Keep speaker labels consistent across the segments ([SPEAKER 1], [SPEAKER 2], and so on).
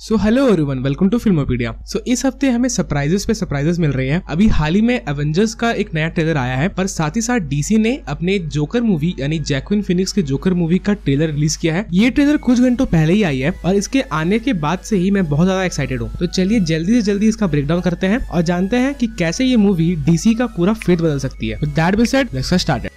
[SPEAKER 1] So hello everyone, welcome to Filmopedia. So इस हफ्ते हमें सरप्राइजेस पे सरप्राइजेस मिल रहे हैं। अभी हाल ही में एवेंजर्स का एक नया ट्रेलर आया है, पर साथ ही साथ डीसी ने अपने जोकर मूवी यानी जैक्विन फिनिक्स के जोकर मूवी का ट्रेलर रिलीज किया है। ये ट्रेलर कुछ घंटों पहले ही आई है और इसके आने के बाद से ही मैं बहुत ज्यादा एक्साइटेड हूँ। तो चलिए जल्दी से जल्दी इसका ब्रेकडाउन करते हैं और जानते हैं कि कैसे ये मूवी डीसी का पूरा फेट बदल सकती है। That being said, let's start.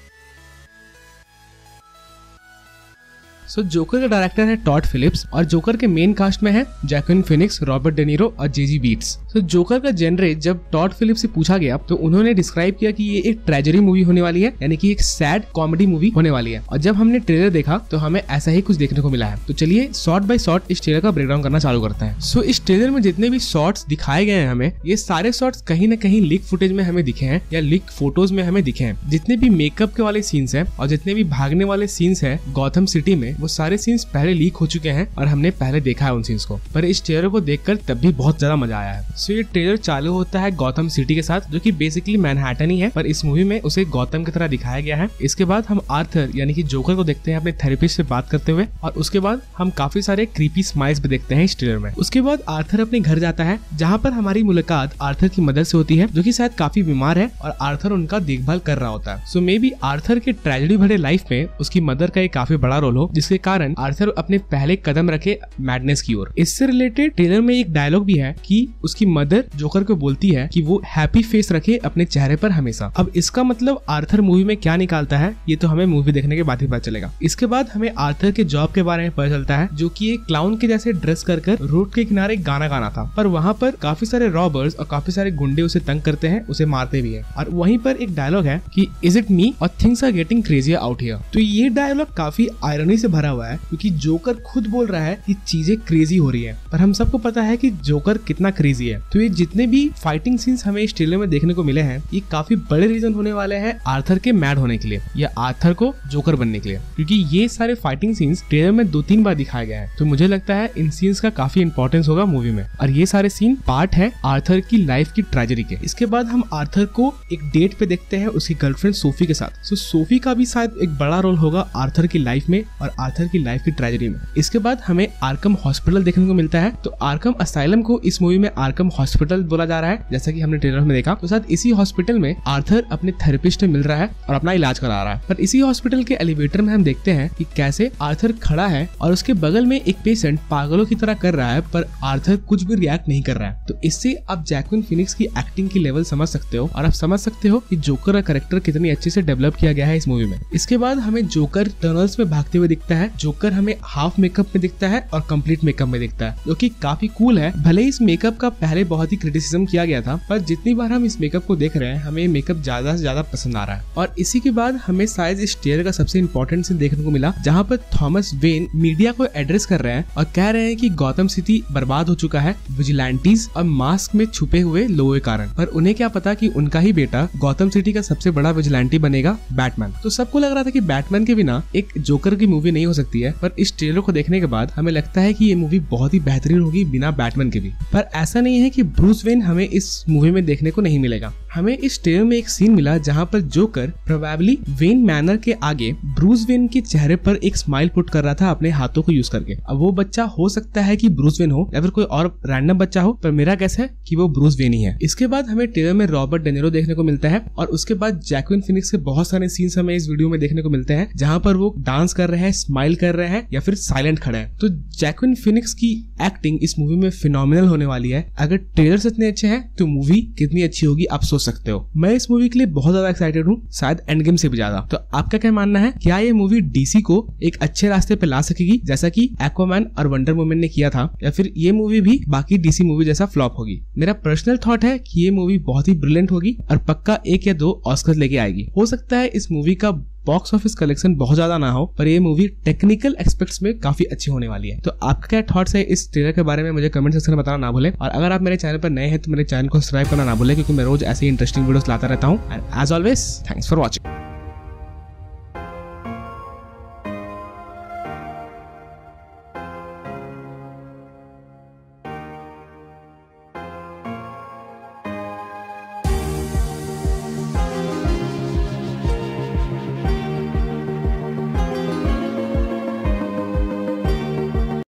[SPEAKER 1] So joker का डायरेक्टर है टॉड फिलिप्स और जोकर के मेन कास्ट में है जैक्विन फिनिक्स, रॉबर्ट डेनिरो और जेजी बीट्स। सो जोकर का जेनरे जब टॉड फिलिप्स से पूछा गया तो उन्होंने डिस्क्राइब किया कि ये एक ट्रेजेडी मूवी होने वाली है, यानी कि एक सैड कॉमेडी मूवी होने वाली है। और जब हमने ट्रेलर देखा तो हमें ऐसा ही कुछ देखने को मिला है। तो चलिए शॉर्ट बाय शॉर्ट इस ट्रेलर का ब्रेकडाउन करना चालू करते हैं। सो इस ट्रेलर में जितने भी शॉर्ट्स दिखाए गए हैं हमें, ये सारे शॉर्ट्स कहीं न कहीं लीक फुटेज में हमें दिखे हैं या लीक फोटोज में हमें दिखे हैं। जितने भी मेकअप के वाले सीन्स हैं और जितने भी भागने वाले सीन्स हैं गॉथम सिटी में, वो सारे सीन्स पहले लीक हो चुके हैं और हमने पहले देखा है उन सीन्स को। पर इस ट्रेलर को देखकर तब भी बहुत ज्यादा मजा आया है। सो ये ट्रेलर चालू होता है गॉथम सिटी के साथ, जो कि बेसिकली मैनहट्टन ही है, पर इस मूवी में उसे गॉथम की तरह दिखाया गया है। इसके बाद हम आर्थर यानी कि जोकर को देखते हैं अपने थेरेपिस्ट से बात करते हुए, और उसके बाद हम काफी सारे क्रीपी स्माइल्स भी देखते हैं इस ट्रेलर में। उसके बाद आर्थर अपने घर जाता है, जहाँ पर हमारी मुलाकात आर्थर की मदर से होती है, जो कि शायद काफी बीमार है और आर्थर उनका देखभाल कर रहा होता है। सो मे बी आर्थर के ट्रेजेडी भरे लाइफ में उसकी मदर का एक काफी बड़ा रोल हो, जिसके कारण आर्थर अपने पहले कदम रखे मैडनेस की ओर। इससे रिलेटेड ट्रेलर में एक डायलॉग भी है कि उसकी मदर जोकर को बोलती है कि वो हैप्पी फेस रखे अपने चेहरे पर हमेशा। अब इसका मतलब आर्थर मूवी में क्या निकालता है ये तो हमें मूवी देखने के बाद ही पता चलेगा। इसके बाद हमें आर्थर के जॉब के बारे में पता चलता है, जो कि एक क्लाउन के जैसे ड्रेस कर रोड के किनारे गाना गाना था। पर वहाँ पर काफी सारे रॉबर्स और काफी सारे गुंडे उसे तंग करते हैं, उसे मारते भी है। और वहीं पर एक डायलॉग है कि इज इट मी और things are getting crazier out here. तो ये डायलॉग काफी आयरनी से भरा हुआ है, क्योंकि जोकर खुद बोल रहा है कि चीजें क्रेजी हो रही है, पर हम सबको पता है कि जोकर कितना क्रेजी है। तो ये जितने भी फाइटिंग सीन्स हमें इस ट्रेलर में देखने को मिले हैं, ये काफी बड़े रीजन होने वाले हैं आर्थर के मैड होने के लिए या आर्थर को जोकर बनने के लिए, क्योंकि ये सारे फाइटिंग सीन्स ट्रेलर में 2-3 बार दिखाए गए हैं। तो मुझे लगता है इन सीन्स का काफी इंपॉर्टेंस होगा मूवी में, और ये सारे सीन पार्ट है आर्थर की लाइफ की ट्रेजेडी के। इसके बाद हम आर्थर को एक डेट पे देखते हैं उसकी गर्लफ्रेंड सोफी के साथ। सो सोफी का भी शायद एक बड़ा रोल होगा आर्थर की लाइफ में और आर्थर की लाइफ की ट्रेजेडी में। इसके बाद हमें आर्कम हॉस्पिटल देखने को मिलता है। तो आर्कम असाइलम को इस मूवी में आर्कम हॉस्पिटल बोला जा रहा है, जैसा कि हमने ट्रेलर में देखा। तो साथ इसी हॉस्पिटल में आर्थर अपने थेरेपिस्ट से मिल रहा है और अपना इलाज करा रहा है। पर इसी हॉस्पिटल के एलिवेटर में हम देखते हैं कि कैसे आर्थर खड़ा है और उसके बगल में एक पेशेंट पागलों की तरह कर रहा है, पर आर्थर कुछ भी रिएक्ट नहीं कर रहा है। तो इससे आप जैक्विन फिनिक्स की एक्टिंग की लेवल समझ सकते हो और आप समझ सकते हो कि जोकर का कैरेक्टर कितनी अच्छे से डेवलप किया गया है इस मूवी में। इसके बाद हमें जोकर टनल्स में भागते हुए दिखता है। जोकर हमें हाफ मेकअप में दिखता है और कंप्लीट मेकअप में दिखता है, जो कि काफी कूल है। भले इस मेकअप का पहले बहुत ही क्रिटिसिज्म किया गया था, पर जितनी बार हम इस मेकअप को देख रहे हैं हमें मेकअप ज्यादा से ज्यादा पसंद आ रहा है। और इसी के बाद हमें शायद इस ट्रेलर का सबसे इंपॉर्टेंट सीन देखने को मिला, जहाँ पर थॉमस वेन मीडिया को एड्रेस कर रहे हैं और कह रहे हैं कि गॉथम सिटी बर्बाद हो चुका है विजिलेंटीज और मास्क में छुपे हुए लोगों के कारण। पर उन्हें क्या पता कि उनका ही बेटा गॉथम सिटी का सबसे बड़ा विजिलेंटी बनेगा, बैटमैन। तो सबको लग रहा था कि बैटमैन के बिना एक जोकर की मूवी नहीं हो सकती है, पर इस ट्रेलर को देखने के बाद हमें लगता है कि ये मूवी बहुत ही बेहतरीन होगी बिना बैटमैन के भी। पर ऐसा नहीं है कि ब्रूस वेन हमें इस मूवी में देखने को नहीं मिलेगा। हमें इस ट्रेलर में एक सीन मिला जहां पर जोकर प्रोबेबली वेन मैनर के आगे ब्रूस वेन के चेहरे पर एक स्माइल पुट कर रहा था अपने हाथों को यूज करके। अब वो बच्चा हो सकता है कि ब्रूस वेन हो या फिर कोई और रैंडम बच्चा हो, पर मेरा गेस है कि वो ब्रूस वेन ही है। इसके बाद हमें ट्रेलर में रॉबर्ट डेनिरो देखने को मिलता है और उसके बाद जैक्विन फिनिक्स के बहुत सारे सीन्स हमें इस वीडियो में देखने को मिलते हैं, जहां पर वो डांस कर रहे हैं, स्माइल कर रहे हैं या फिर साइलेंट खड़े हैं। तो जैक्विन फिनिक्स की एक्टिंग इस मूवी में फिनोमिनल होने वाली है। अगर ट्रेलर्स इतने अच्छे हैं तो मूवी कितनी अच्छी होगी आप सोच सकते हो। मैं इस मूवी के लिए बहुत ज्यादा एक्साइटेड हूँ, शायद एंड गेम से भी ज्यादा। तो आपका क्या मानना है, क्या ये मूवी डीसी को एक अच्छे रास्ते पे ला सकेगी जैसा कि एक्वामैन और वंडर वुमन ने किया था, या फिर ये मूवी भी बाकी डीसी मूवी जैसा फ्लॉप होगी? मेरा पर्सनल थॉट है कि ये मूवी बहुत ही ब्रिलियंट होगी और पक्का 1 या 2 ऑस्कर लेके आएगी। हो सकता है इस मूवी का बॉक्स ऑफिस कलेक्शन बहुत ज्यादा ना हो, पर ये मूवी टेक्निकल एस्पेक्ट्स में काफी अच्छी होने वाली है। तो आपका क्या थॉट्स है इस ट्रेलर के बारे में, मुझे कमेंट सेक्शन में बताना ना भूलें। और अगर आप मेरे चैनल पर नए हैं तो मेरे चैनल को सब्सक्राइब करना ना भूलें, क्योंकि मैं रोज ऐसे ही इंटरेस्टिंग वीडियोस लाता रहता हूँ। And as always, thanks for watching.